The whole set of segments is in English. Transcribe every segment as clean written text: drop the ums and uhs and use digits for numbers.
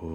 Om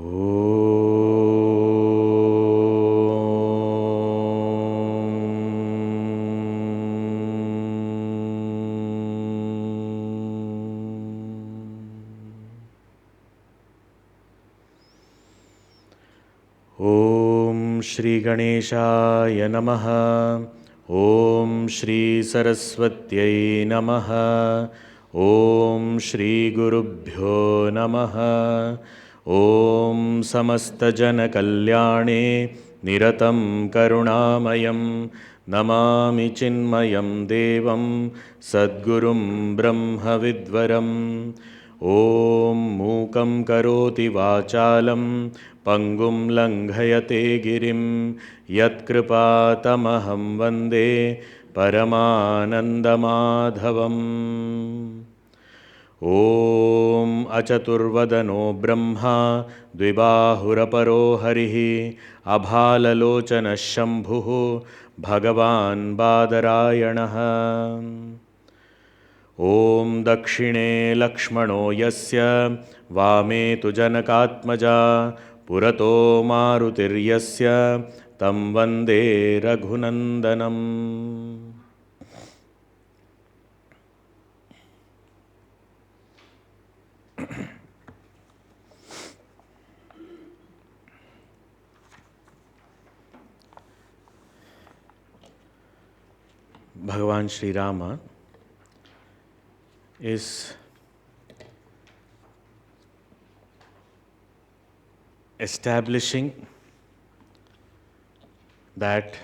Shri Ganeshaya Namaha. Om Shri Saraswatyai Namaha. Om Shri Gurubhyo Namaha. Om Samasta Jana Kalyane Niratam Karunamayam Namami Chinmayam Devam Sadgurum Brahma Vidvaram. Om Mukam Karoti Vachalam Pangum Langhayate Girim Yatkripatamaham Vande Paramanandamadhavam. Om Achaturvadano Brahma Dvibahuraparo Harihi Abhalalochana Shambhu Bhagavan Badarayanaha. Om Dakshine Lakshmano Yasya Vame tu Janakatmaja Purato Marutiryasya Tam Vande Raghunandanam. Bhagavan Shri Rama is establishing that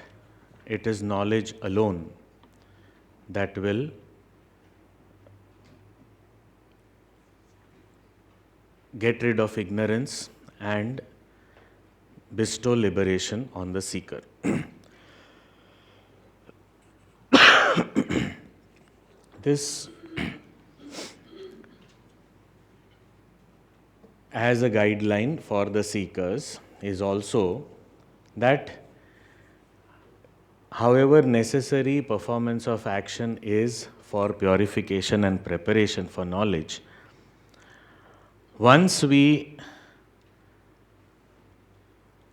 it is knowledge alone that will get rid of ignorance and bestow liberation on the seeker. This, as a guideline for the seekers, is also that however necessary performance of action is for purification and preparation for knowledge, once we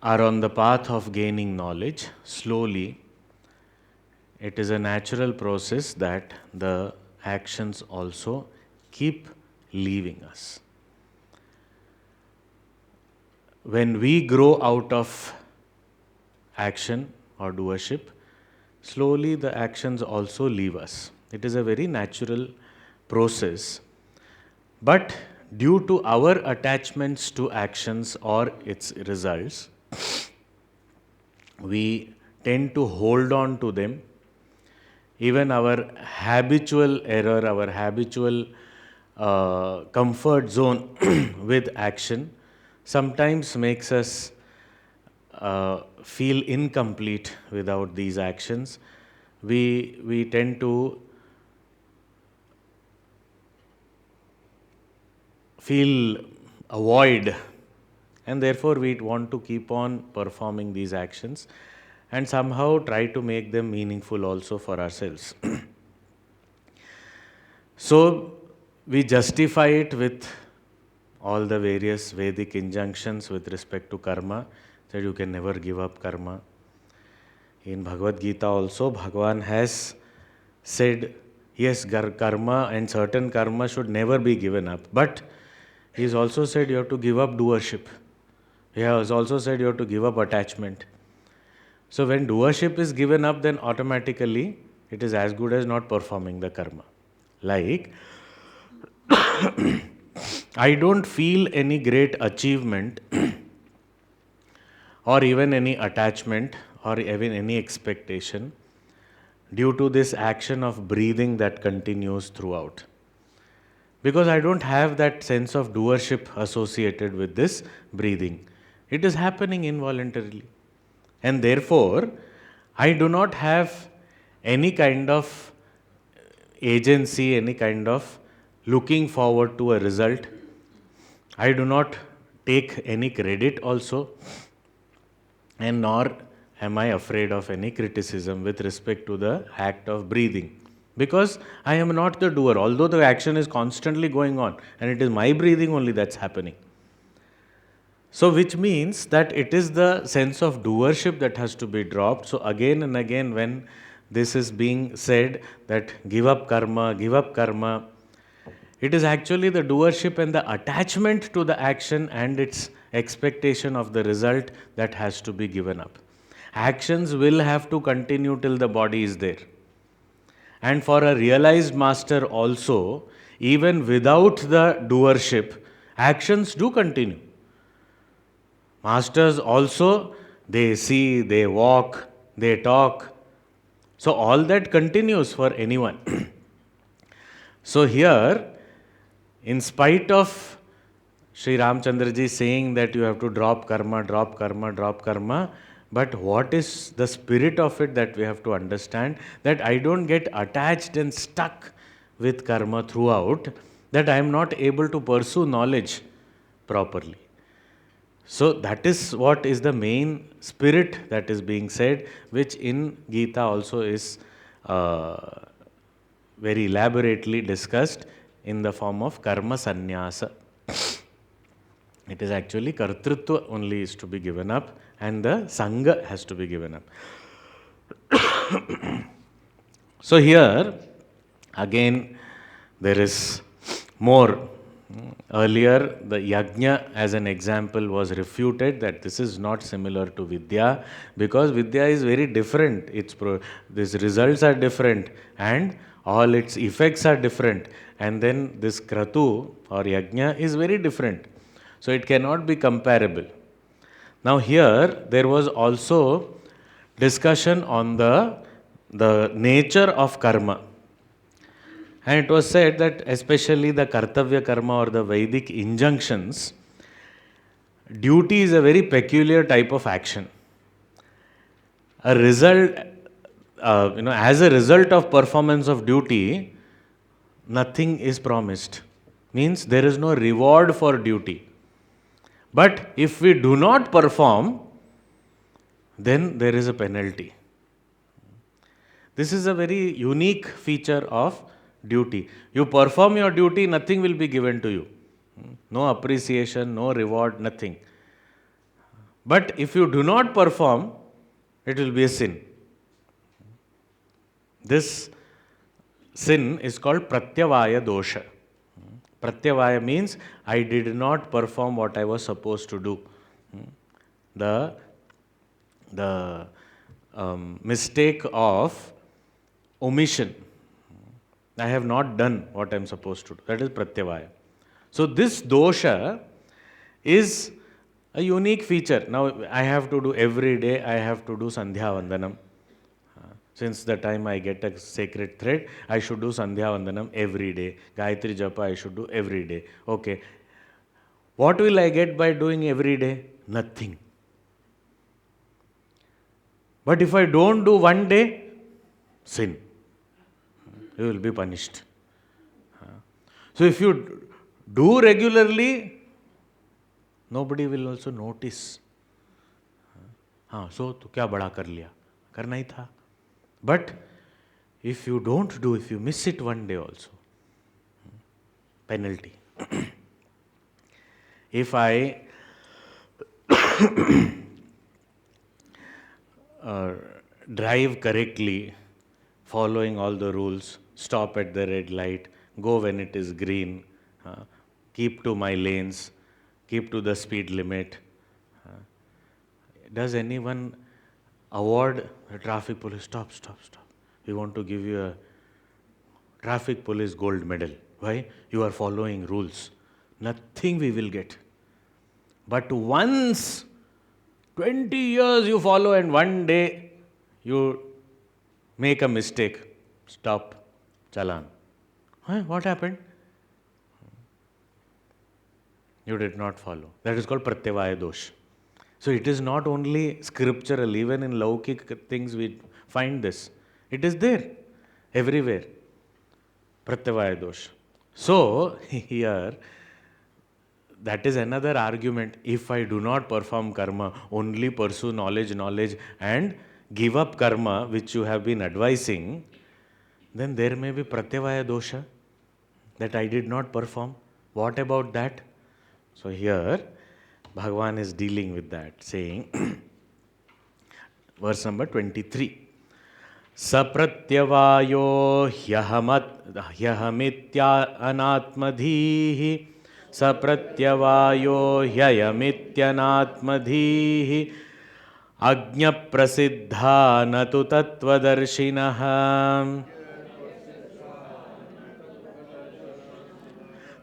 are on the path of gaining knowledge, slowly, it is a natural process that the actions also keep leaving us. When we grow out of action or doership, slowly the actions also leave us. It is a very natural process. But due to our attachments to actions or its results, we tend to hold on to them. Even our habitual error, our habitual comfort zone with action sometimes makes us feel incomplete without these actions. We tend to feel a void, and therefore we want to keep on performing these actions and somehow try to make them meaningful also for ourselves. So we justify it with all the various Vedic injunctions with respect to karma, that you can never give up karma. In Bhagavad Gita also, Bhagavan has said, yes, karma and certain karma should never be given up. But he has also said you have to give up doership. He has also said you have to give up attachment. So when doership is given up, then automatically it is as good as not performing the karma. Like, I don't feel any great achievement or even any attachment or even any expectation due to this action of breathing that continues throughout. Because I don't have that sense of doership associated with this breathing. It is happening involuntarily. And therefore, I do not have any kind of agency, any kind of looking forward to a result. I do not take any credit also, and nor am I afraid of any criticism with respect to the act of breathing. Because I am not the doer, although the action is constantly going on, and it is my breathing only that's happening. So, which means that it is the sense of doership that has to be dropped. So, again and again, when this is being said that give up karma, it is actually the doership and the attachment to the action and its expectation of the result that has to be given up. Actions will have to continue till the body is there. And for a realized master also, even without the doership, actions do continue. Masters also, they see, they walk, they talk. So all that continues for anyone. So here, in spite of Sri Ramchandraji saying that you have to drop karma, drop karma, drop karma, but what is the spirit of it that we have to understand? That I don't get attached and stuck with karma throughout, that I am not able to pursue knowledge properly. So that is what is the main spirit that is being said, which in Gita also is very elaborately discussed in the form of karma sannyasa. It is actually kartrutva only is to be given up and the sangha has to be given up. So here again there is more. Earlier the yajna as an example was refuted that this is not similar to vidya because vidya is very different. These results are different and all its effects are different, and then this kratu or yajna is very different. So it cannot be comparable. Now here there was also discussion on the nature of karma. And it was said that especially the kartavya karma or the Vedic injunctions, duty is a very peculiar type of action. A result, as a result of performance of duty, nothing is promised. Means there is no reward for duty. But if we do not perform, then there is a penalty. This is a very unique feature of duty. You perform your duty, nothing will be given to you. No appreciation, no reward, nothing. But if you do not perform, it will be a sin. This sin is called pratyavaya dosha. Pratyavaya means I did not perform what I was supposed to do. The mistake of omission. I have not done what I am supposed to do. That is pratyavaya. So this dosha is a unique feature. Now I have to do every day, I have to do Sandhya Vandanam. Since the time I get a sacred thread, I should do Sandhya Vandanam every day. Gayatri Japa I should do every day. Okay. What will I get by doing every day? Nothing. But if I don't do one day, sin. You will be punished. So if you do regularly, nobody will also notice. So तो क्या बड़ा कर लिया? करना ही था. But if you don't do, if you miss it one day also, penalty. If I drive correctly, following all the rules, stop at the red light, go when it is green, keep to my lanes, keep to the speed limit. Does anyone award the traffic police? Stop. We want to give you a traffic police gold medal. Why? You are following rules. Nothing we will get. But once, 20 years you follow and one day you make a mistake. Stop. Chalan. What happened? You did not follow. That is called pratyavaya dosh. So it is not only scriptural, even in Laukik things we find this. It is there, everywhere. Pratyavaya dosh. So here, that is another argument. If I do not perform karma, only pursue knowledge and give up karma, which you have been advising, then there may be pratyavaya dosha, that I did not perform. What about that? So here, Bhagavan is dealing with that, saying, verse number 23. Sapratyavayo hyahamitya anatmadhihi Sapratyavayo hyayamityanatmadhihi Ajna prasiddha natu tattvadarshinaha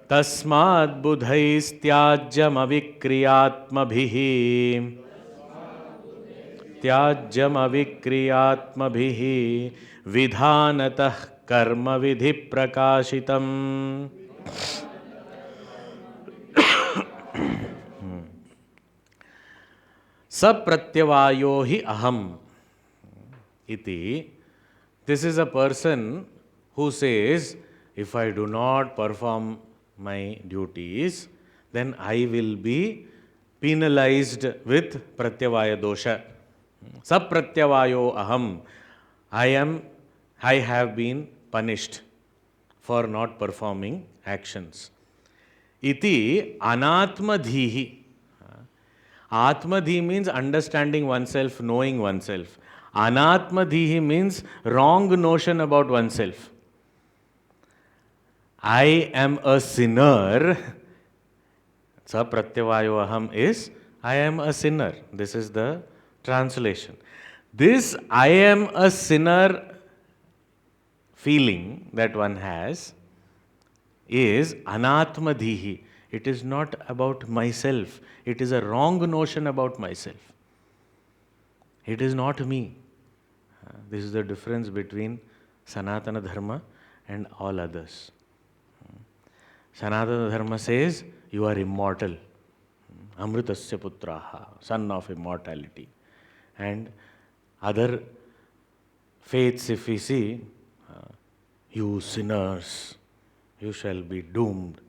Tasmad buddhaistyajyam avikriyatmabhihi त्याज्यम अविक्रियात्मभिः विधानतः कर्म विधि प्रकाशितम् सप्रत्यवायो हि अहम इति. This is a person who says, if I do not perform my duties, then I will be penalized with pratyavaya dosha. Sapratyavayo aham. I have been punished for not performing actions. Iti anatmadhihi. Atmadhi means understanding oneself, knowing oneself. Anatmadhihi means wrong notion about oneself. I am a sinner. Sapratyavayo aham is I am a sinner. This is the translation. This I am a sinner feeling that one has is anatmadhihi. It is not about myself. It is a wrong notion about myself. It is not me. This is the difference between Sanatana Dharma and all others. Sanatana Dharma says you are immortal. Amritasya putraha, son of immortality. And other faiths, if we see, you sinners, you shall be doomed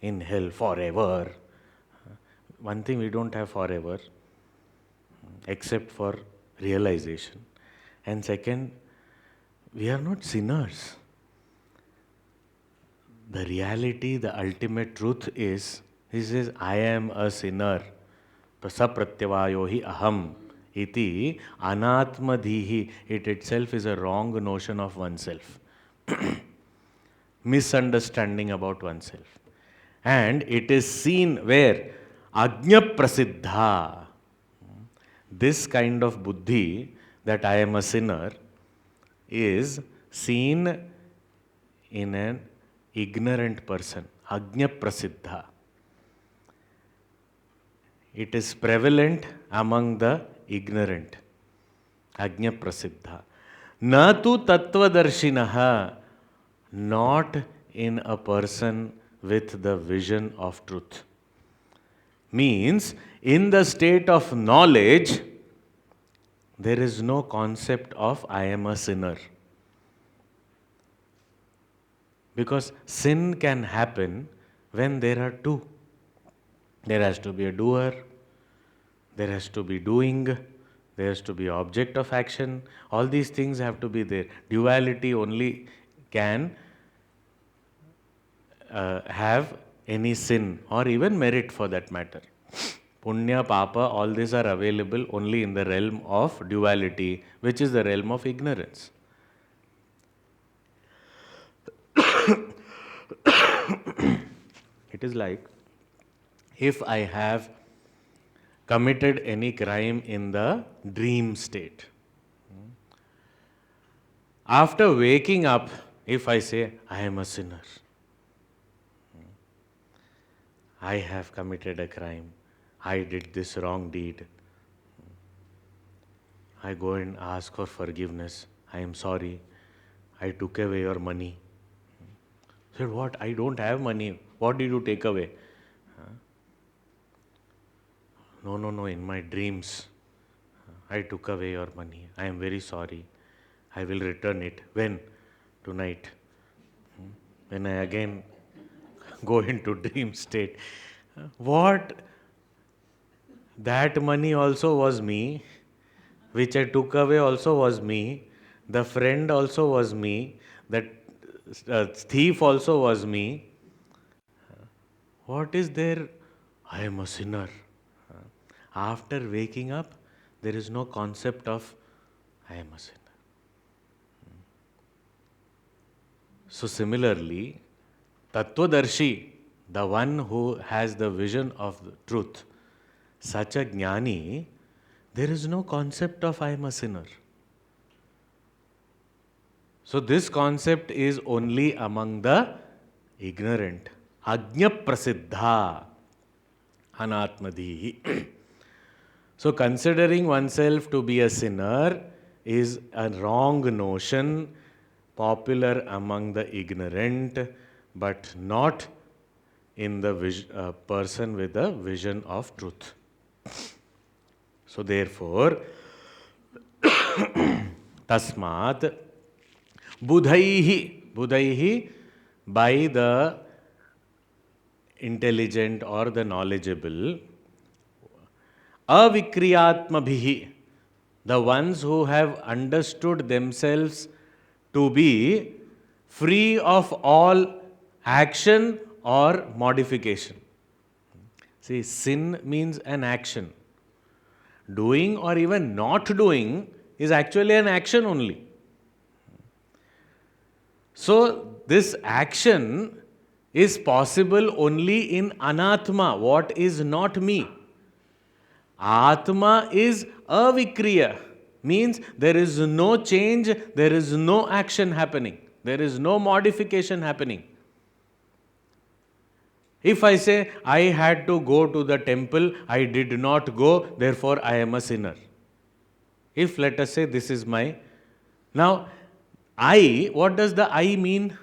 in hell forever. One thing we don't have forever, except for realization. And second, we are not sinners. The reality, the ultimate truth is, he says, I am a sinner. Sapratyavayo hi aham iti anatmadhihi. It itself is a wrong notion of oneself. Misunderstanding about oneself. And it is seen where? Ajna prasiddha. This kind of buddhi, that I am a sinner, is seen in an ignorant person. Ajna prasiddha. It is prevalent among the ignorant. Ajna prasiddha. Na tu tattvadarshinaha. Not in a person with the vision of truth. Means, in the state of knowledge, there is no concept of I am a sinner. Because sin can happen when there are two. There has to be a doer, there has to be doing, there has to be object of action. All these things have to be there. Duality only can have any sin or even merit for that matter. Punya, Papa, all these are available only in the realm of duality, which is the realm of ignorance. It is like if I have committed any crime in the dream state. After waking up, if I say, I am a sinner, I have committed a crime, I did this wrong deed, I go and ask for forgiveness, I am sorry, I took away your money. Said, what? I don't have money. What did you take away? No, in my dreams, I took away your money. I am very sorry. I will return it. When? Tonight. When I again go into dream state. What? That money also was me, which I took away also was me. The friend also was me. That thief also was me. What is there? I am a sinner. After waking up, there is no concept of I am a sinner. So similarly, Tattvadarshi, the one who has the vision of the truth, such a jnani, there is no concept of I am a sinner. So this concept is only among the ignorant. Ajna prasiddha anatmadhi. So considering oneself to be a sinner is a wrong notion, popular among the ignorant, but not in the person with a vision of truth. So therefore, tasmat budhaihi, by the intelligent or the knowledgeable, avikriyatmabhihi, the ones who have understood themselves to be free of all action or modification. See, sin means an action. Doing or even not doing is actually an action only. So, this action is possible only in anatma, what is not me. Atma is avikriya, means there is no change, there is no action happening, there is no modification happening. If I say I had to go to the temple, I did not go, therefore I am a sinner. If let us say this is my... Now, I, what does the I mean?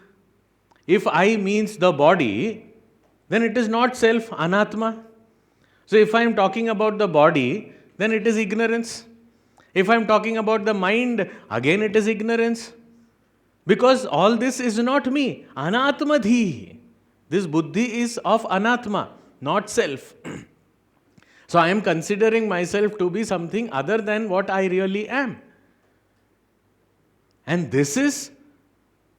If I means the body, then it is not self, anatma. So if I am talking about the body, then it is ignorance. If I am talking about the mind, again it is ignorance. Because all this is not me. Anatmadhi. This buddhi is of anatma, not self. So I am considering myself to be something other than what I really am. And this is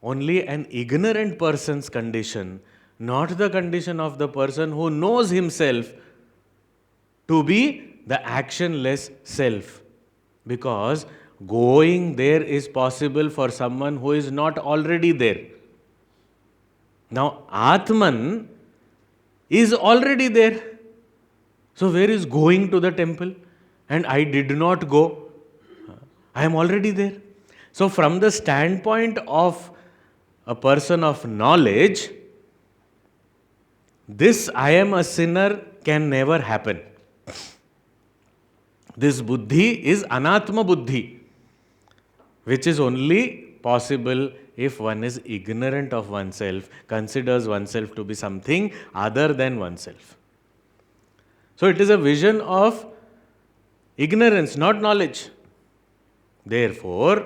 only an ignorant person's condition, not the condition of the person who knows himself to be the actionless self. Because going there is possible for someone who is not already there. Now, Atman is already there. So, where is going to the temple? And I did not go. I am already there. So, from the standpoint of a person of knowledge, this I am a sinner can never happen. This buddhi is anatma buddhi, which is only possible if one is ignorant of oneself, considers oneself to be something other than oneself. So it is a vision of ignorance, not knowledge. Therefore,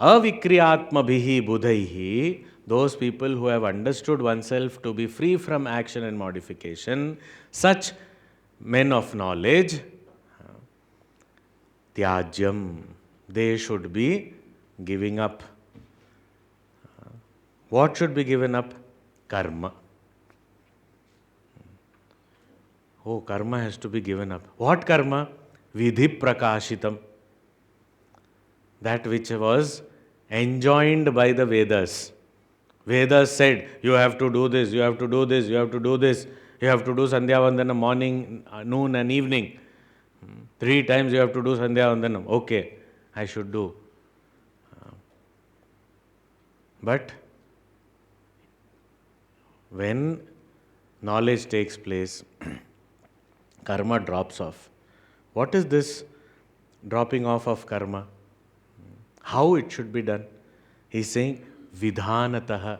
avikriyatmabhihi budhaihi, those people who have understood oneself to be free from action and modification, such men of knowledge, tyajyam, they should be giving up. What should be given up? Karma. Oh, karma has to be given up. What karma? Vidhi prakashitam. That which was enjoined by the Vedas. Vedas said, you have to do this, you have to do this, you have to do this. You have to do Sandhya Vandanam morning, noon and evening. 3 times you have to do Sandhya Vandanam. Okay, I should do. But when knowledge takes place, karma drops off. What is this dropping off of karma? How it should be done? He is saying, vidhanataha.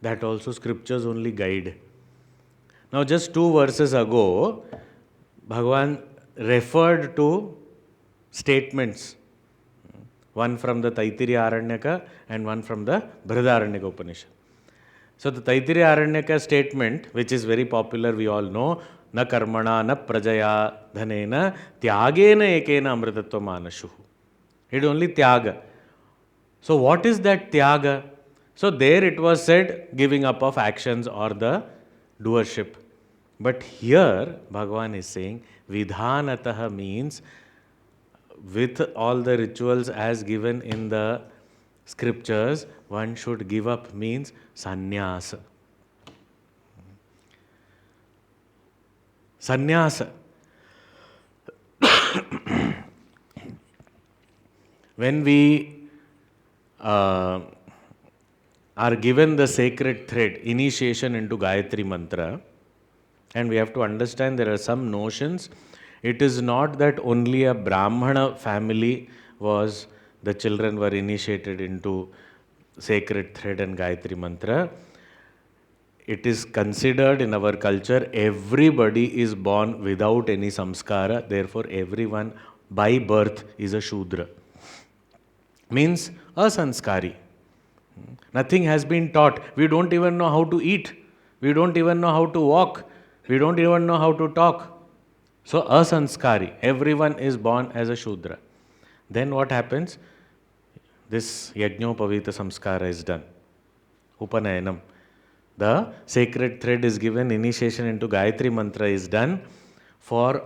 That also scriptures only guide. Now just 2 verses ago, Bhagavan referred to statements. One from the Taittiriya Aranyaka and one from the Brihadaranyaka Upanishad. So the Taittiriya Aranyaka statement, which is very popular, we all know, na karmana na prajaya dhanena tyagena ekena amritatva manashuhu. It only tyaga. So what is that tyaga? So there it was said giving up of actions or the doership. But here, Bhagavan is saying, Vidhanataha means with all the rituals as given in the scriptures, one should give up means sannyasa. Sannyasa. When we are given the sacred thread, initiation into Gayatri Mantra, and we have to understand there are some notions. It is not that only a Brahmana family the children were initiated into sacred thread and Gayatri Mantra. It is considered in our culture, everybody is born without any samskara, therefore everyone by birth is a Shudra. Means a sanskari. Nothing has been taught. We don't even know how to eat. We don't even know how to walk. We don't even know how to talk. So, a sanskari. Everyone is born as a Shudra. Then what happens? This Yajnopavita samskara is done. Upanayanam. The sacred thread is given, initiation into Gayatri Mantra is done for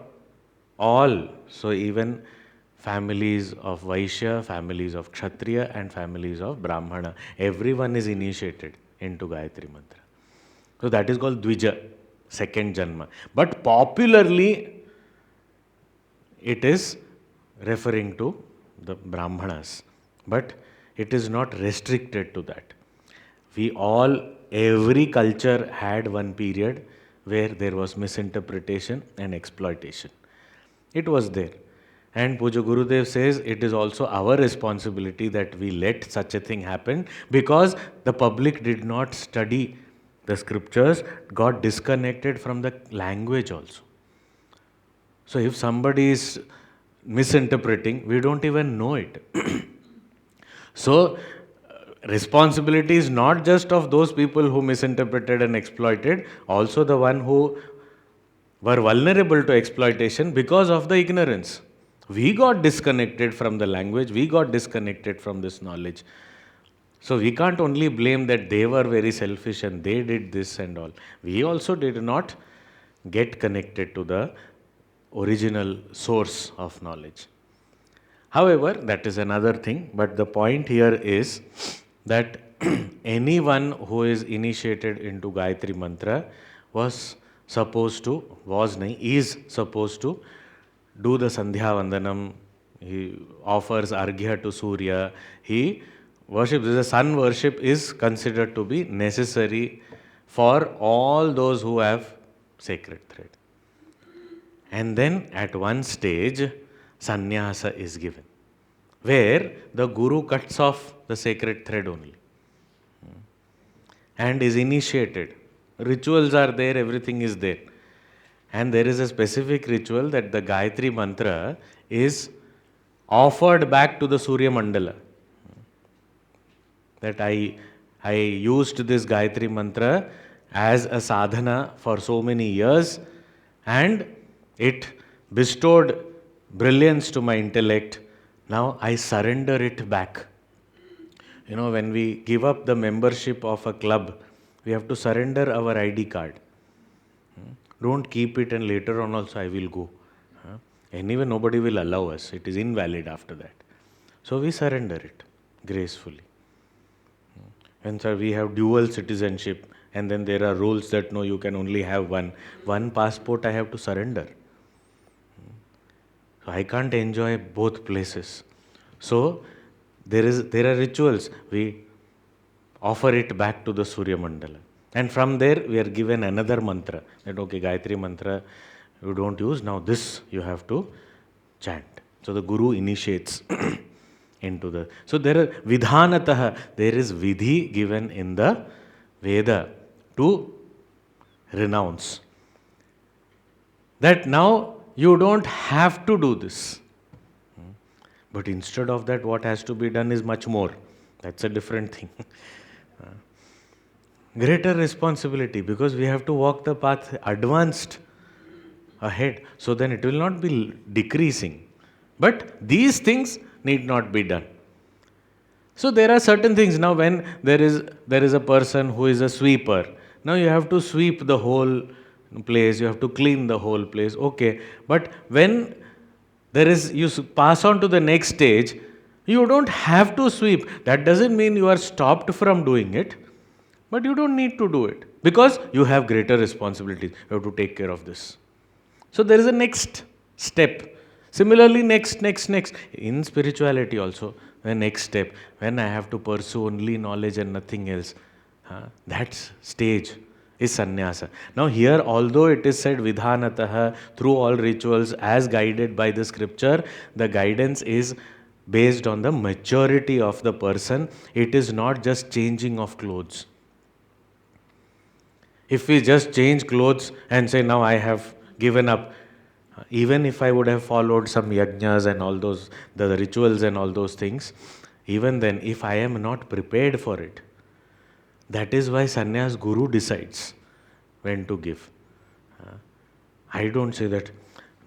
all. So, even families of Vaishya, families of Kshatriya and families of Brahmana. Everyone is initiated into Gayatri Mantra. So that is called Dvija, second Janma. But popularly, it is referring to the Brahmanas. But it is not restricted to that. Every culture had one period where there was misinterpretation and exploitation. It was there. And Puja Gurudev says it is also our responsibility that we let such a thing happen because the public did not study the scriptures, got disconnected from the language also. So if somebody is misinterpreting, we don't even know it. So responsibility is not just of those people who misinterpreted and exploited, also the one who were vulnerable to exploitation because of the ignorance. We got disconnected from the language, we got disconnected from this knowledge. So we can't only blame that they were very selfish and they did this and all. We also did not get connected to the original source of knowledge. However, that is another thing, but the point here is that anyone who is initiated into Gayatri Mantra is supposed to do the Sandhya Vandanam. He offers Arghya to Surya. He worships. The sun worship is considered to be necessary for all those who have sacred thread. And then at one stage, sannyasa is given, where the Guru cuts off the sacred thread only and is initiated. Rituals are there, everything is there. And there is a specific ritual that the Gayatri Mantra is offered back to the Surya Mandala. That I used this Gayatri Mantra as a sadhana for so many years and it bestowed brilliance to my intellect. Now I surrender it back. When we give up the membership of a club, we have to surrender our ID card. Don't keep it and later on also I will go. Anyway, nobody will allow us. It is invalid after that. So we surrender it gracefully. And so we have dual citizenship and then there are rules that no, you can only have one. One passport I have to surrender. So I can't enjoy both places. So there are rituals. We offer it back to the Surya Mandala. And from there we are given another mantra. That okay, Gayatri Mantra you don't use, now this you have to chant. So the Guru initiates into the... So there are vidhanataha, there is vidhi given in the Veda to renounce. That now you don't have to do this. But instead of that, what has to be done is much more. That's a different thing. Greater responsibility because we have to walk the path advanced ahead. So then it will not be decreasing. But these things need not be done. So there are certain things. Now when there is a person who is a sweeper, now you have to sweep the whole place, you have to clean the whole place. Okay, but when you pass on to the next stage, you don't have to sweep. That doesn't mean you are stopped from doing it, but you don't need to do it because you have greater responsibilities. You have to take care of this. So there is a next step. Similarly, next. In spirituality also, the next step, when I have to pursue only knowledge and nothing else, that stage is sannyasa. Now here, although it is said vidhanatah, through all rituals as guided by the scripture, the guidance is based on the maturity of the person. It is not just changing of clothes. If we just change clothes and say, now I have given up, even if I would have followed some yajnas and all those, the rituals and all those things, even then, if I am not prepared for it, that is why sannyas guru decides when to give. I don't say that,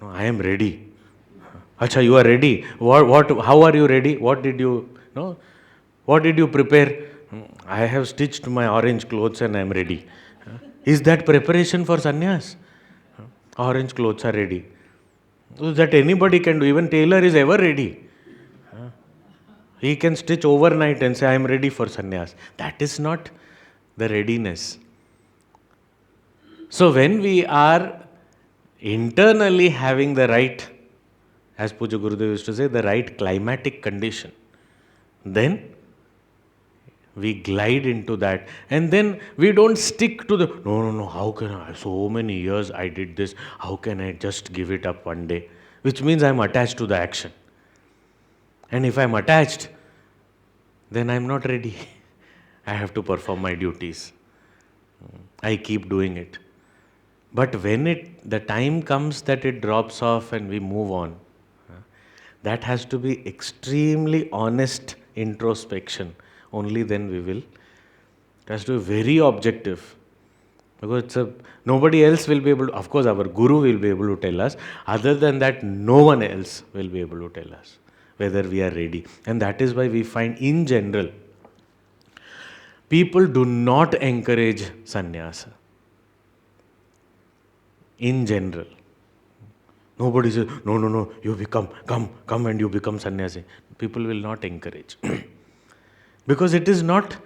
no, I am ready. Acha, you are ready. How are you ready? What did you prepare? I have stitched my orange clothes and I am ready. Is that preparation for sannyas? Orange clothes are ready. That anybody can do. Even tailor is ever ready. He can stitch overnight and say, I am ready for sannyas. That is not the readiness. So when we are internally having the right, as Puja Gurudev used to say, the right climatic condition, then we glide into that, and then we don't stick to the, no, how can I, so many years I did this, how can I just give it up one day? Which means I'm attached to the action. And if I'm attached, then I'm not ready. I have to perform my duties. I keep doing it. But when the time comes that it drops off and we move on, that has to be extremely honest introspection. Only then we will. It has to be very objective. Because nobody else will be able to, of course our guru will be able to tell us. Other than that, no one else will be able to tell us whether we are ready. And that is why we find in general, people do not encourage sannyasa. In general. Nobody says, no, you come and you become sannyasi. People will not encourage. Because it is not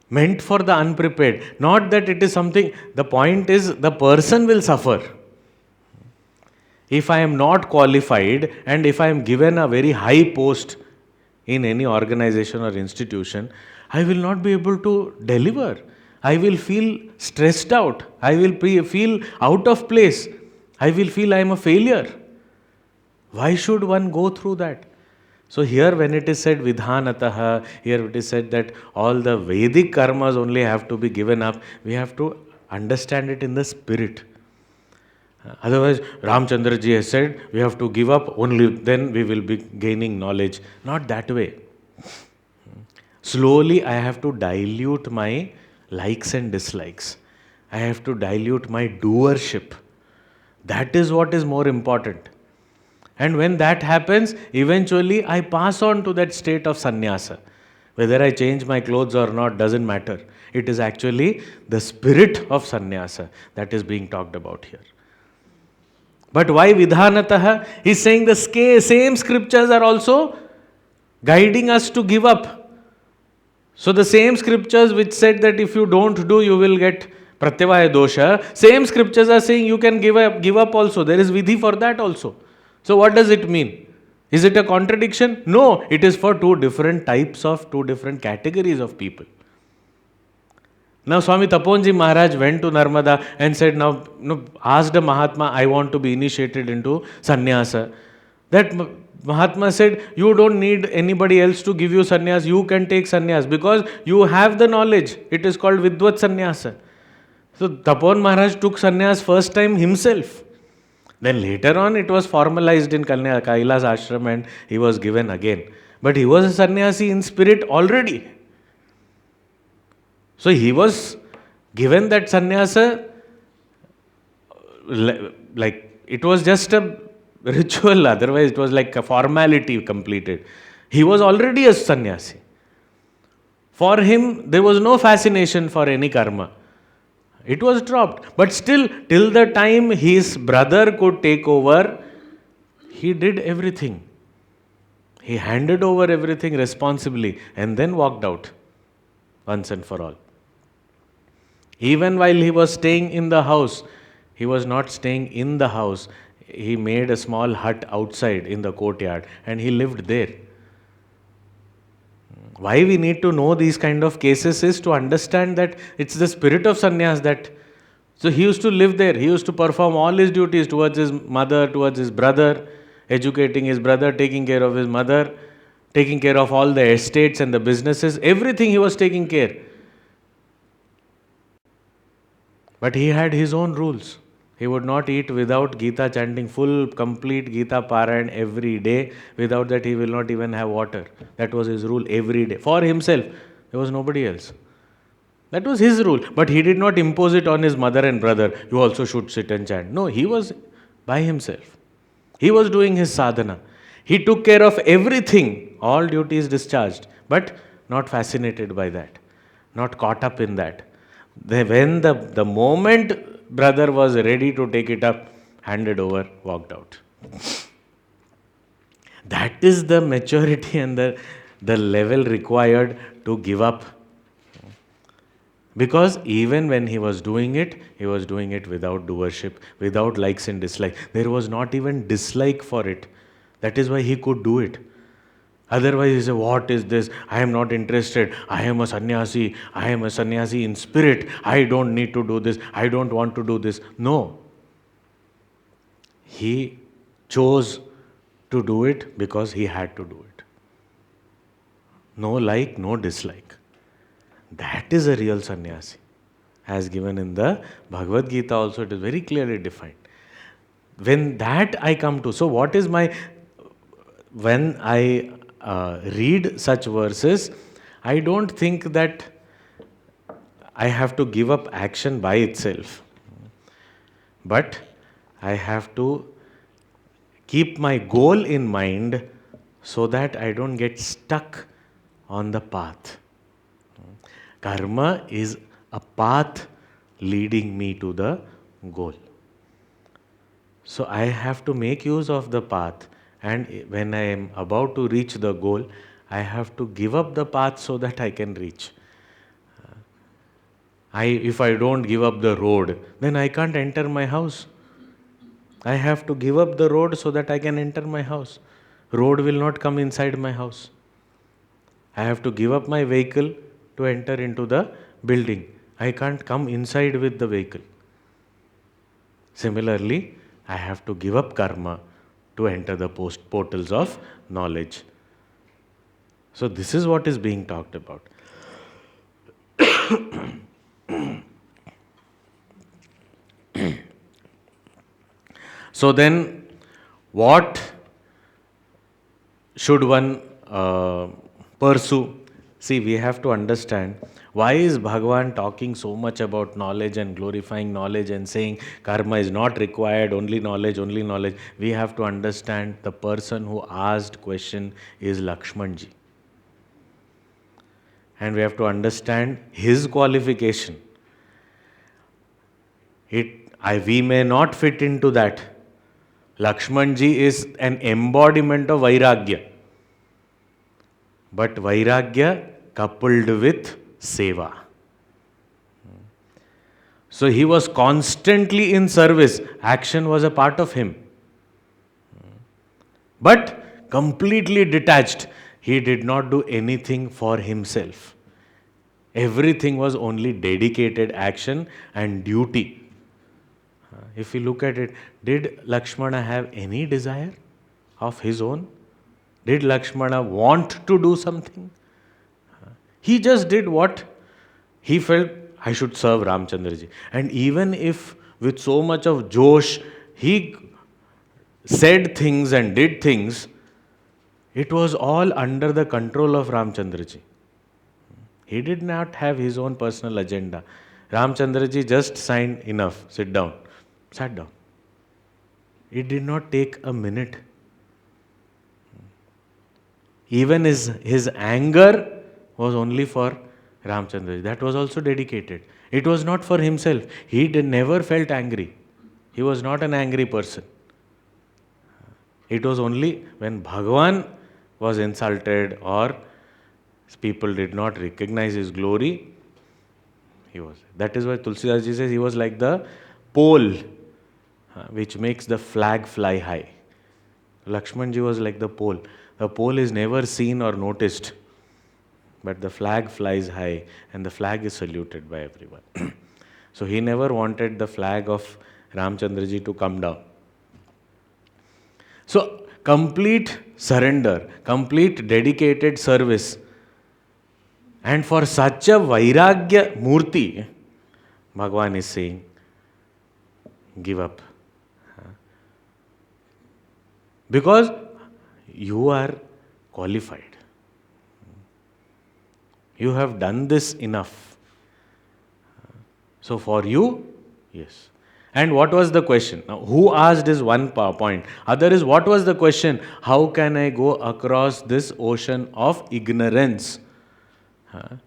meant for the unprepared. Not that it is something, the point is the person will suffer. If I am not qualified and if I am given a very high post in any organization or institution, I will not be able to deliver. I will feel stressed out. I will feel out of place. I will feel I am a failure. Why should one go through that? So here when it is said vidhanatah, here it is said that all the Vedic karmas only have to be given up. We have to understand it in the spirit. Otherwise, Ramchandra ji has said, we have to give up, only then we will be gaining knowledge. Not that way. Slowly I have to dilute my likes and dislikes. I have to dilute my doership. That is what is more important. And when that happens, eventually I pass on to that state of sannyasa. Whether I change my clothes or not doesn't matter. It is actually the spirit of sannyasa that is being talked about here. But why vidhanatah? He's saying the same scriptures are also guiding us to give up. So the same scriptures which said that if you don't do, you will get pratyavaya dosha, same scriptures are saying you can give up also. There is vidhi for that also. So what does it mean? Is it a contradiction? No, it is for two different categories of people. Now Swami Taponji Maharaj went to Narmada and said, asked a Mahatma, I want to be initiated into sannyasa. That Mahatma said, you don't need anybody else to give you sannyas, you can take sannyas because you have the knowledge. It is called Vidvat sannyasa. So Tapon Maharaj took sannyas first time himself. Then later on it was formalized in Kailas ashram and he was given again. But he was a sannyasi in spirit already. So he was given that sannyasa like it was just a ritual, otherwise it was like a formality completed. He was already a sannyasi. For him, there was no fascination for any karma. It was dropped. But still, till the time his brother could take over, he did everything. He handed over everything responsibly and then walked out once and for all. Even while he was staying in the house, he was not staying in the house. He made a small hut outside in the courtyard and he lived there. Why we need to know these kind of cases is to understand that it's the spirit of sannyas that. So he used to live there. He used to perform all his duties towards his mother, towards his brother, educating his brother, taking care of his mother, taking care of all the estates and the businesses. Everything he was taking care. But he had his own rules. He would not eat without Gita chanting full, complete Gita Parayan every day. Without that, he will not even have water. That was his rule every day. For himself. There was nobody else. That was his rule. But he did not impose it on his mother and brother. You also should sit and chant. No, he was by himself. He was doing his sadhana. He took care of everything. All duties discharged. But not fascinated by that. Not caught up in that. When the moment brother was ready to take it up, handed over, walked out. That is the maturity and the level required to give up. Because even when he was doing it without doership, without likes and dislikes. There was not even dislike for it. That is why he could do it. Otherwise, he said, what is this? I am not interested. I am a sannyasi. I am a sannyasi in spirit. I don't need to do this. I don't want to do this. No. He chose to do it because he had to do it. No like, no dislike. That is a real sannyasi. As given in the Bhagavad Gita also, it is very clearly defined. When that I come to, so what is my, when I read such verses, I don't think that I have to give up action by itself. But I have to keep my goal in mind so that I don't get stuck on the path. Karma is a path leading me to the goal. So I have to make use of the path. And when I am about to reach the goal, I have to give up the path so that I can reach. If I don't give up the road, then I can't enter my house. I have to give up the road so that I can enter my house. Road will not come inside my house. I have to give up my vehicle to enter into the building. I can't come inside with the vehicle. Similarly, I have to give up karma to enter the portals of knowledge. So this is what is being talked about. So then, what should one pursue? See, we have to understand, why is Bhagavan talking so much about knowledge and glorifying knowledge and saying karma is not required, only knowledge, only knowledge? We have to understand the person who asked question is Lakshmanji. And we have to understand his qualification. We may not fit into that. Lakshmanji is an embodiment of Vairagya. But Vairagya coupled with Seva. So he was constantly in service. Action was a part of him. But completely detached. He did not do anything for himself. Everything was only dedicated action and duty. If you look at it, did Lakshmana have any desire of his own? Did Lakshmana want to do something? He just did what he felt, I should serve Ramchandraji. And even if with so much of Josh, he said things and did things, it was all under the control of Ramchandraji. He did not have his own personal agenda. Ramchandraji just signed, enough, sit down. Sat down. It did not take a minute. Even his anger was only for Ramchandraji. That was also dedicated. It was not for himself. He never felt angry. He was not an angry person. It was only when Bhagavan was insulted or people did not recognize his glory, he was. That is why Tulsidas ji says he was like the pole which makes the flag fly high. Lakshman ji was like the pole. The pole is never seen or noticed, but the flag flies high and the flag is saluted by everyone. So he never wanted the flag of Ramchandra ji to come down. So complete surrender, complete dedicated service. And for such a Vairagya Murti, Bhagavan is saying, give up. Because you are qualified. You have done this enough. So for you, yes. And what was the question? Now, who asked is one point. Other is, what was the question? How can I go across this ocean of ignorance? It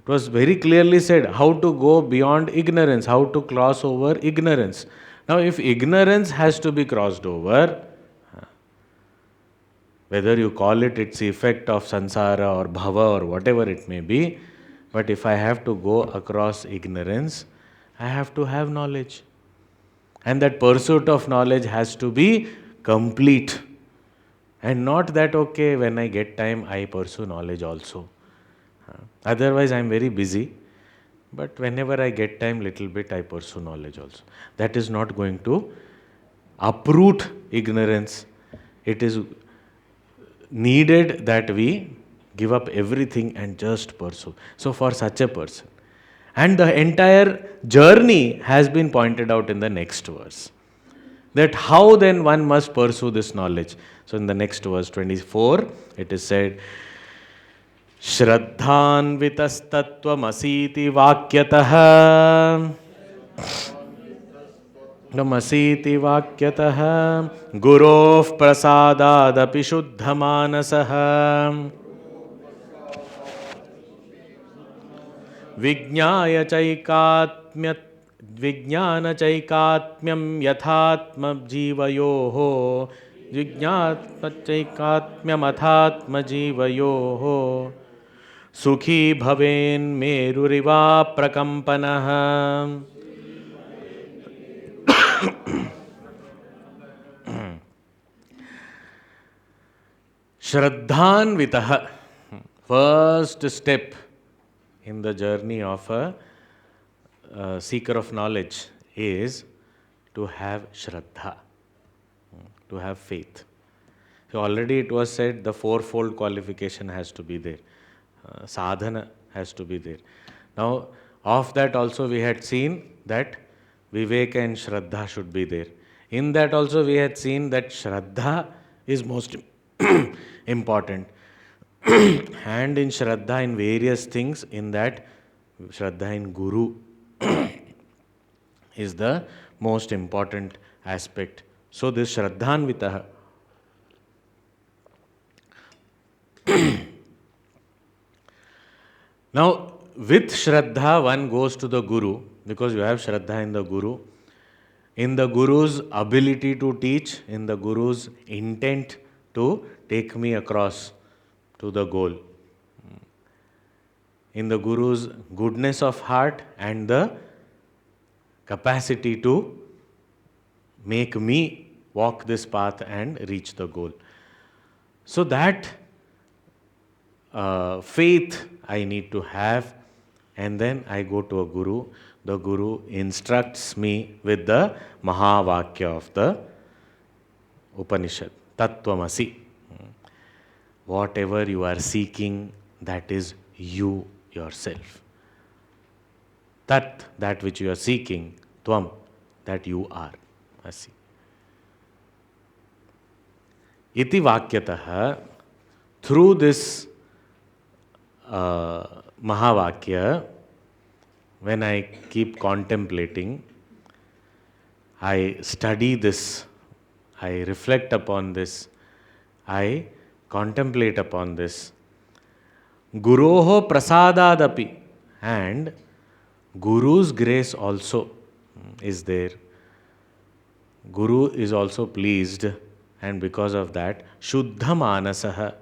was very clearly said how to go beyond ignorance, how to cross over ignorance. Now, if ignorance has to be crossed over, whether you call it its effect of samsara or bhava or whatever it may be, but if I have to go across ignorance, I have to have knowledge. And that pursuit of knowledge has to be complete. And not that, okay, when I get time, I pursue knowledge also. Otherwise, I am very busy. But whenever I get time, little bit, I pursue knowledge also. That is not going to uproot ignorance. It is needed that we give up everything and just pursue. So for such a person. And the entire journey has been pointed out in the next verse. That how then one must pursue this knowledge. So in the next verse 24, it is said, Shraddhanvitastattvamasiti vakyatah Namasiti vakyatah Guroh prasadadapi shuddhamanasah Vijñāya chaikātmyat Vijñāna chaikātmyam yathatma jivayoho Vijñātma chaikātmyam athatma jivayoho Sukhi bhaven meruriva prakampanah. Shraddhanvitah, first step in the journey of a seeker of knowledge is to have Shraddha, to have faith. So already it was said the fourfold qualification has to be there. Sadhana has to be there. Now, of that also we had seen that Viveka and Shraddha should be there. In that also we had seen that Shraddha is most important. And in Shraddha in various things, in that Shraddha in Guru is the most important aspect. So this Shraddhanvitaha. Now, with Shraddha, one goes to the Guru, because you have Shraddha in the Guru, in the Guru's ability to teach, in the Guru's intent to take me across to the goal, in the Guru's goodness of heart and the capacity to make me walk this path and reach the goal. So that faith I need to have, and then I go to a Guru. The Guru instructs me with the Mahavakya of the Upanishad, Tattvamasi. Whatever you are seeking, that is you yourself. Tat, that which you are seeking, Tvam, that you are. Asi. Iti Vakyataha, through this Mahavakya, when I keep contemplating, I study this, I reflect upon this, I contemplate upon this. Guroho prasadadapi, and Guru's grace also is there. Guru is also pleased, and because of that, Shuddha Manasaha,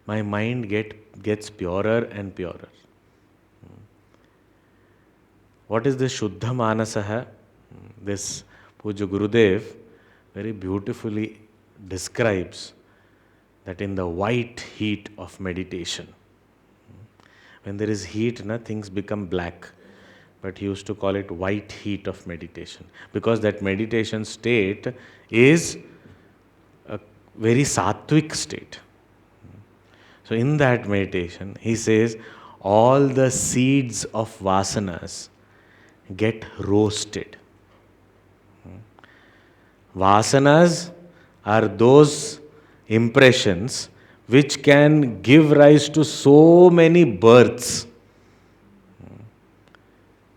my mind gets purer and purer. What is this Shuddha Manasaha? This Puja Gurudev very beautifully describes that in the white heat of meditation. When there is heat, things become black. But he used to call it white heat of meditation, because that meditation state is a very sattvic state. So in that meditation, he says, all the seeds of vasanas get roasted. Vasanas are those impressions which can give rise to so many births.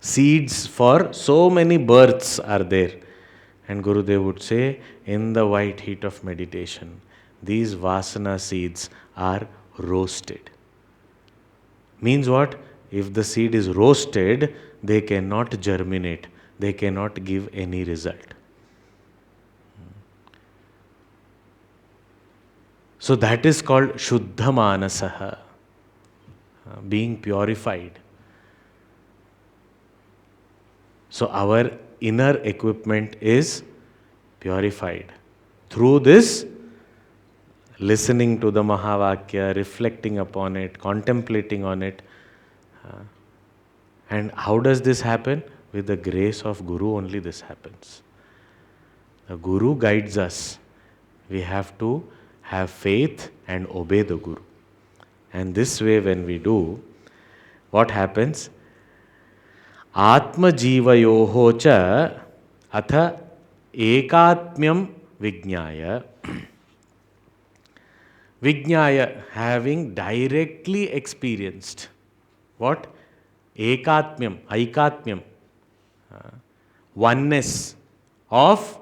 Seeds for so many births are there. And Gurudev would say, in the white heat of meditation, these vasana seeds are roasted. Means what? If the seed is roasted, they cannot germinate. They cannot give any result. So that is called Shuddha Manasaha, being purified. So our inner equipment is purified through this listening to the Mahavakya, reflecting upon it, contemplating on it. And how does this happen? With the grace of Guru only this happens. The Guru guides us. We have to have faith and obey the Guru. And this way when we do, what happens? Atma jivayoho cha atha ekatmyam vijnaya. Vijnaya, having directly experienced. What? Aikatmyam. Oneness of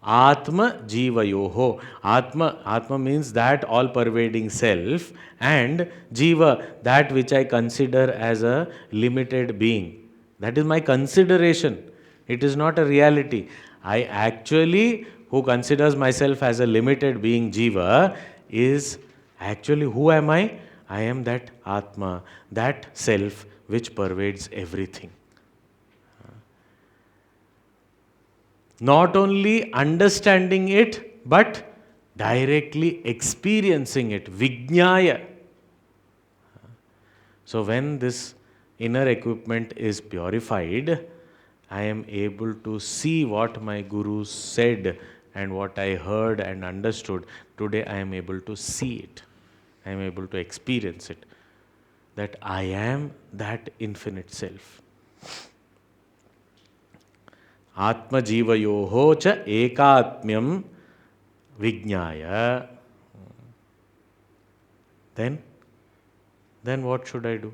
Atma Jivayoho. Atma means that all-pervading self, and Jiva, that which I consider as a limited being. That is my consideration. It is not a reality. I actually, who considers myself as a limited being, Jiva, is actually, who am I? I am that Atma, that self which pervades everything. Not only understanding it, but directly experiencing it. Vijnaya. So when this inner equipment is purified, I am able to see what my Guru said and what I heard and understood. Today I am able to see it. I am able to experience it. That I am that infinite self. Atma jivayoho cha ekatmyam vijnaya. Then what should I do?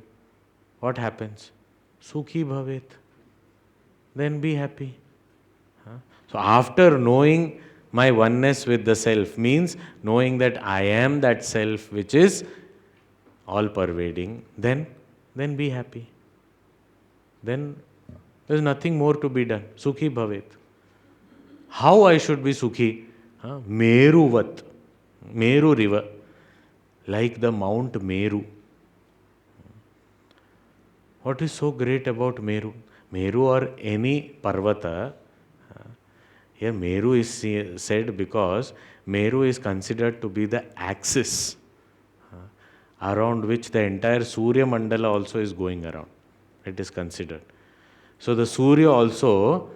What happens? Sukhi bhavet. Then be happy. So after knowing my oneness with the self, means knowing that I am that self which is all-pervading, then be happy. Then there is nothing more to be done. Sukhi bhavet. How I should be sukhi? Meruvat. Meru river. Like the Mount Meru. What is so great about Meru? Meru or any Parvata. Here Meru is said because Meru is considered to be the axis around which the entire Surya Mandala also is going around. It is considered. So the Surya also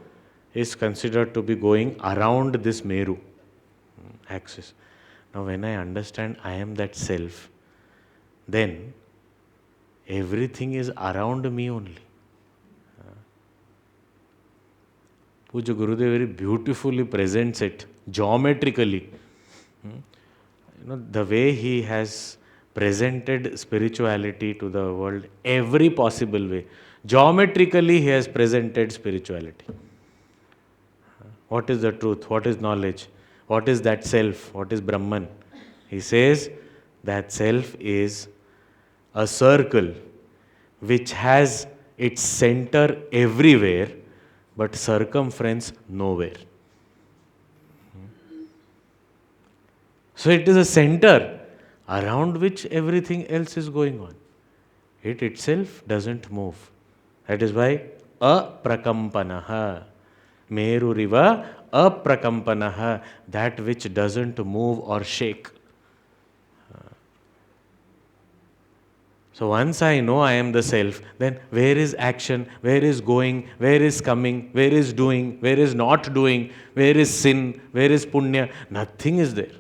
is considered to be going around this Meru axis. Now when I understand I am that self, then everything is around me only. Puja Gurudev very beautifully presents it geometrically. The way he has presented spirituality to the world, every possible way. Geometrically he has presented spirituality. What is the truth? What is knowledge? What is that self? What is Brahman? He says that self is a circle which has its center everywhere, but circumference nowhere. So it is a center around which everything else is going on. It itself doesn't move. That is why aprakampanaha. Meruriva aprakampanaha. That which doesn't move or shake. So once I know I am the self, then where is action, where is going, where is coming, where is doing, where is not doing, where is sin, where is punya? Nothing is there.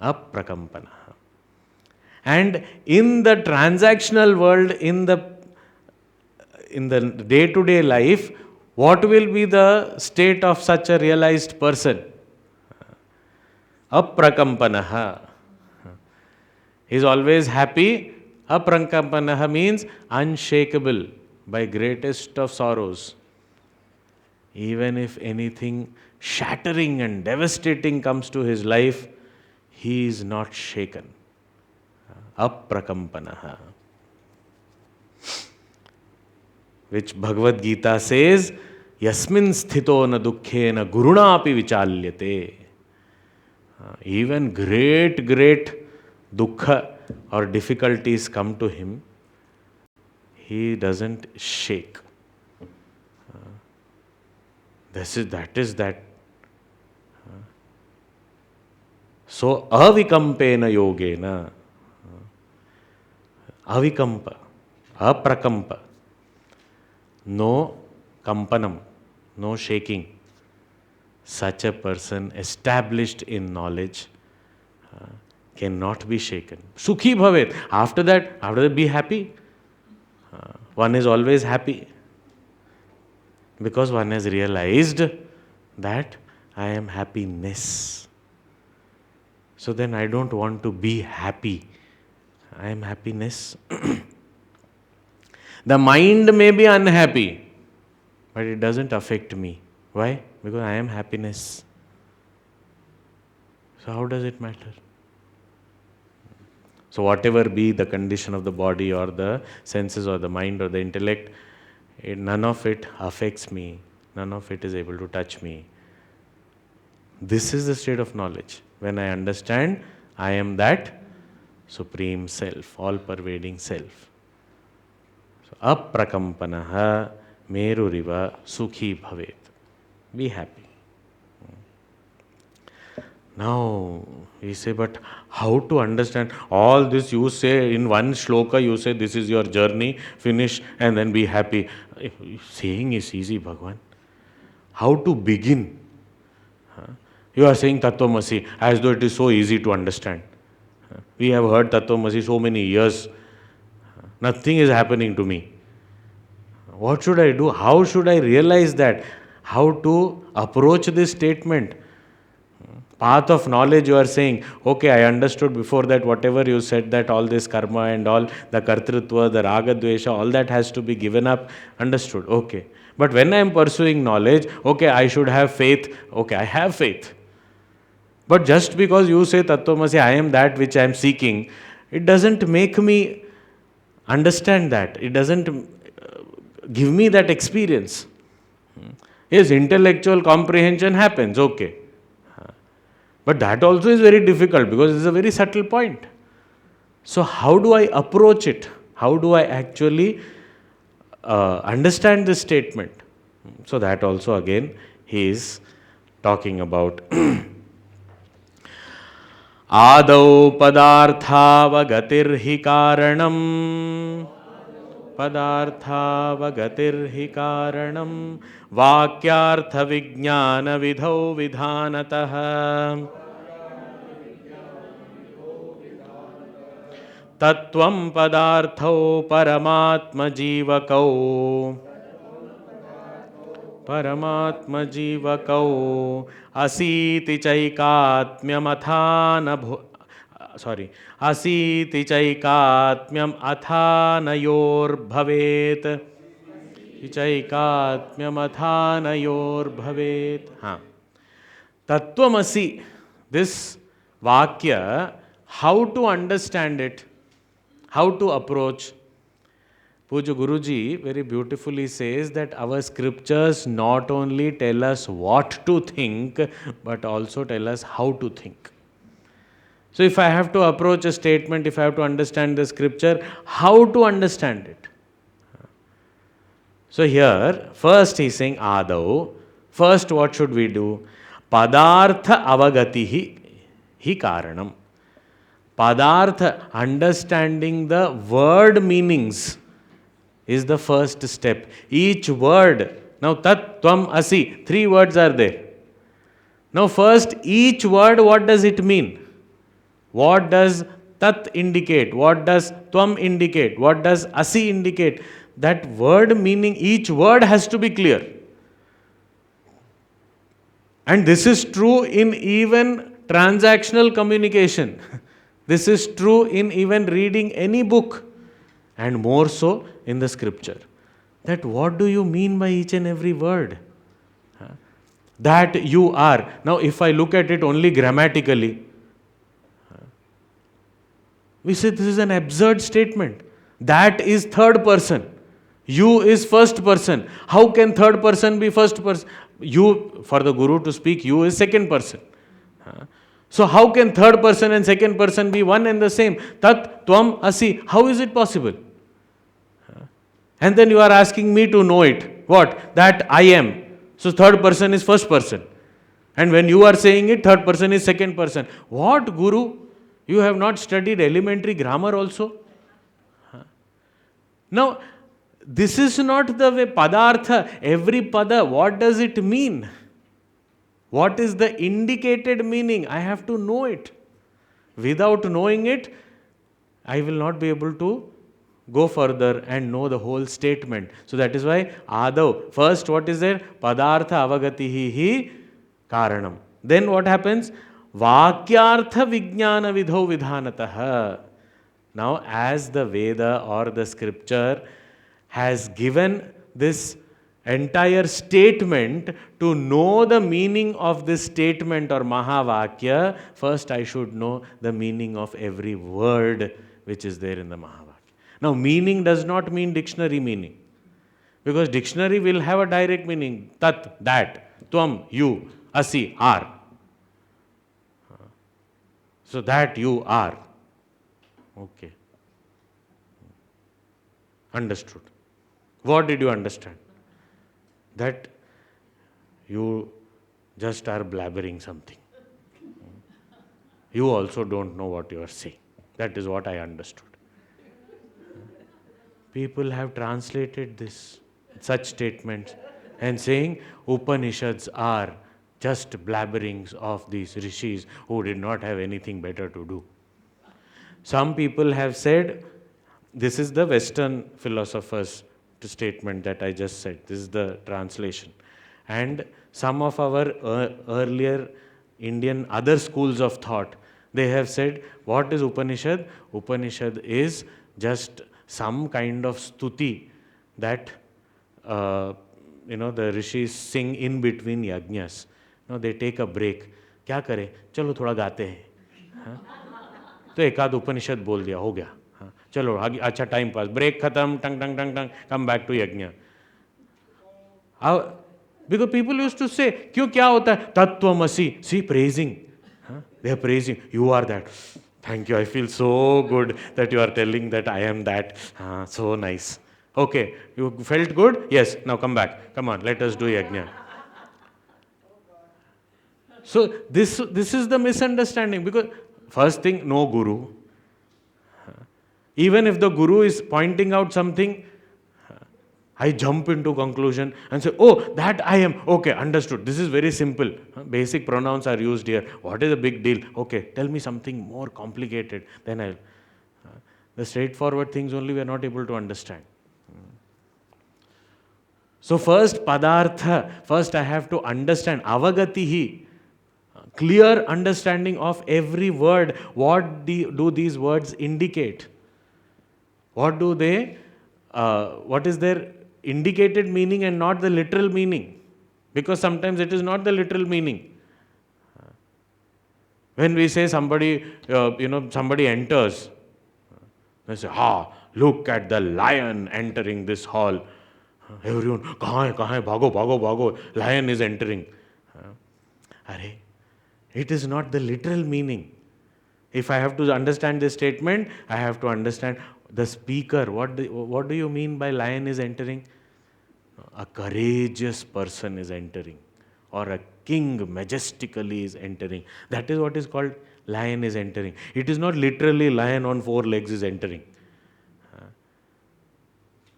Aprakampana. And in the transactional world, in the day-to-day life, what will be the state of such a realized person? Aprakampanaha. He is always happy. Aprakampanaha means unshakable by greatest of sorrows. Even if anything shattering and devastating comes to his life, he is not shaken. Aprakampanaha. Which Bhagavad Gita says, Yasmin sthito na dukkhena guruna api vichalyate. Even great dukkha or difficulties come to him, he doesn't shake. That is that. So, avikampena yogena. Avikampa, aprakampa. No kampanam, no shaking. Such a person established in knowledge cannot be shaken. Sukhi bhavet. After that, be happy. One is always happy. Because one has realized that I am happiness. So then I don't want to be happy. I am happiness. The mind may be unhappy, but it doesn't affect me. Why? Because I am happiness. So how does it matter? So whatever be the condition of the body or the senses or the mind or the intellect, none of it affects me. None of it is able to touch me. This is the state of knowledge. When I understand, I am that Supreme Self, all-pervading Self. So, aprakampanaha meruriva sukhi bhavet. Be happy. Now, we say, but how to understand all this? You say in one shloka, you say this is your journey, finish and then be happy. Saying is easy, Bhagwan. How to begin? You are saying Tattvamasi as though it is so easy to understand. We have heard Tattvamasi so many years. Nothing is happening to me. What should I do? How should I realize that? How to approach this statement? Path of knowledge, you are saying, okay, I understood before that whatever you said, that all this karma and all, the kartrutva, the raga, dvesha, all that has to be given up. Understood, okay. But when I am pursuing knowledge, okay, I should have faith. Okay, I have faith. But just because you say Tattvamasi, I am that which I am seeking, it doesn't make me understand that. It doesn't give me that experience. Yes, intellectual comprehension happens, okay. But that also is very difficult because it's a very subtle point. So how do I approach it? How do I actually understand this statement? So that also again he is talking about. Adau padarthavaгаतिर्हि karanam. Padarthavaгаतिर्हि karanam. Vakyartha vijnana vidhau vidhanatah. Tattvam padarthau paramatma jivakau. Paramatma jivakau asiti chaikatmyam athana asiti chaikatmyam athanayor bhavet. Chaikatmyam athanayor bhavet. Tattvamasi, this vakya, how to understand it, how to approach. Puja Guruji very beautifully says that our scriptures not only tell us what to think, but also tell us how to think. So if I have to approach a statement, if I have to understand the scripture, how to understand it? So here, first he is saying Adau. First, what should we do? Padartha avagatihi hi karanam. Padartha, understanding the word meanings, is the first step. Each word, now tat, tvam, asi, 3 words are there. Now first, each word, what does it mean? What does tat indicate? What does tvam indicate? What does asi indicate? That word meaning, each word has to be clear. And this is true in even transactional communication. This is true in even reading any book, and more so in the scripture. That what do you mean by each and every word? That you are. Now, if I look at it only grammatically, we say this is an absurd statement. That is third person. You is first person. How can third person be first person? You, for the Guru to speak, you is second person. So how can third person and second person be one and the same? Tat, tvam, asi. How is it possible? And then you are asking me to know it. What? That I am. So third person is first person. And when you are saying it, third person is second person. What, Guru? You have not studied elementary grammar also? Now, this is not the way. Padartha, every pada, what does it mean? What is the indicated meaning? I have to know it. Without knowing it, I will not be able to go further and know the whole statement. So that is why Adav. First, what is there? Padartha avagatihi hi karanam. Then what happens? Vakyartha vijnana vidho vidhanatah. Now, as the Veda or the scripture has given this entire statement, to know the meaning of this statement or Mahavakya, first I should know the meaning of every word which is there in the Mahavakya. Now, meaning does not mean dictionary meaning, because dictionary will have a direct meaning. Tat, that. Tvam, you. Asi, are. So that you are. Okay. Understood. What did you understand? That you just are blabbering something. You also don't know what you are saying. That is what I understood. People have translated this, such statements, and saying Upanishads are just blabberings of these rishis who did not have anything better to do. Some people have said, this is the Western philosophers' statement that I just said. This is the translation. And some of our earlier Indian other schools of thought, they have said, what is Upanishad? Upanishad is just some kind of stuti that the rishis sing in between yajnas. They take a break. क्या करें? चलो थोड़ा गाते हैं. तो एक आध उपनिषद बोल दिया, हो गया. चलो आगे, अच्छा टाइम पास, ब्रेक खत्म, टंग टंग टंग टंग, कम बैक टू यज्ञ. Because people used to say, क्यों क्या होता है? तत्वमसि, see praising. They are praising, you are that. Thank you, I feel so good that you are telling that I am that. So nice. Okay, you felt good? Yes, now come back. Come on, let us do yajna. So this is the misunderstanding, because first thing, no guru. Even if the guru is pointing out something, I jump into conclusion and say, oh, that I am. Okay, understood. This is very simple. Basic pronouns are used here. What is the big deal? Okay, tell me something more complicated. Then I'll. The straightforward things only we are not able to understand. So first, padartha. First I have to understand. Avagatihi. Clear understanding of every word. What do these words indicate? What do they, what is their indicated meaning and not the literal meaning? Because sometimes it is not the literal meaning. When we say somebody, somebody enters, they say, Look at the lion entering this hall. Everyone, kahan hai, bhago, bhago, bhago, lion is entering. Arey, it is not the literal meaning. If I have to understand this statement, I have to understand the speaker. What do you mean by lion is entering? A courageous person is entering, or a king majestically is entering. That is what is called lion is entering. It is not literally lion on four legs is entering.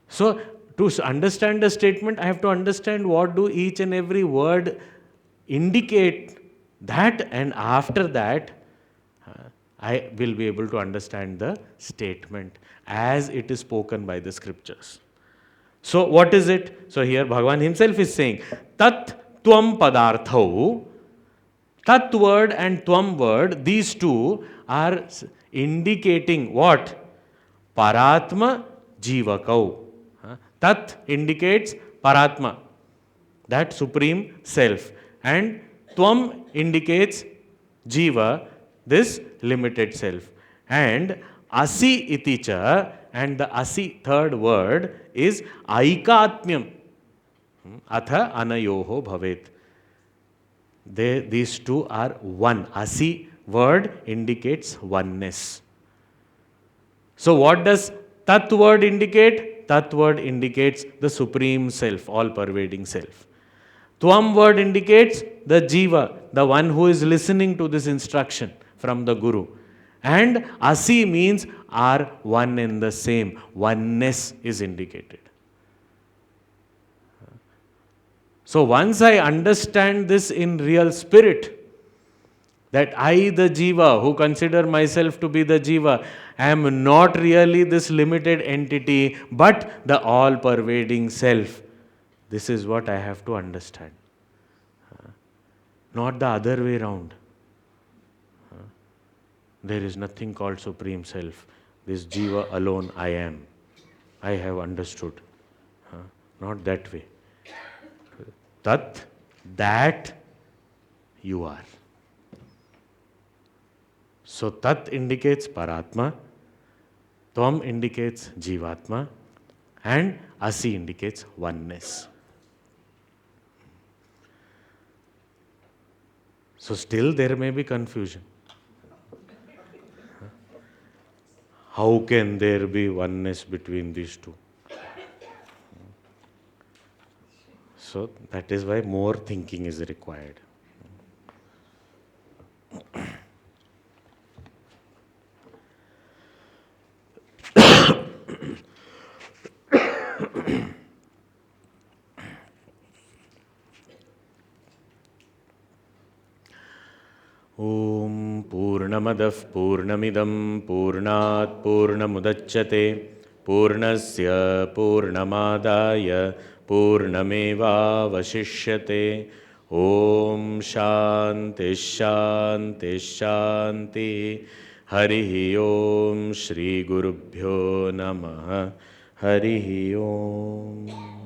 So, to understand the statement, I have to understand what do each and every word indicate that, and after that, I will be able to understand the statement as it is spoken by the scriptures. So, what is it? So, here Bhagavan himself is saying, Tat Tvam Padarthau, Tat word and Tvam word, these two are indicating what? Paratma Jivakau. Tat indicates Paratma, that supreme self. And Tvam indicates Jiva, this limited self. And Asi iticha, and the Asi third word is Aikatmyam. Atha anayoho bhavet. These two are one. Asi word indicates oneness. So what does Tat word indicate? Tat word indicates the supreme self, all-pervading self. Tvam word indicates the Jiva, the one who is listening to this instruction from the Guru. And Asi means are one and the same. Oneness is indicated. So once I understand this in real spirit, that I, the Jiva, who consider myself to be the Jiva, am not really this limited entity, but the all-pervading self. This is what I have to understand. Not the other way around. There is nothing called Supreme Self. This Jiva alone I am. I have understood. Not that way. Tat, that you are. So Tat indicates Paratma, Tvam indicates Jivatma, and Asi indicates oneness. So still there may be confusion. How can there be oneness between these two? So that is why more thinking is required. Om Purnamadav Purnamidam Purnat Purnamudachyate Purnasya Purnamadaya Purnameva Vashishyate. Om Shanti Shanti Shanti. Harihi Om Shri Gurubhyo Namaha. Harihi Om.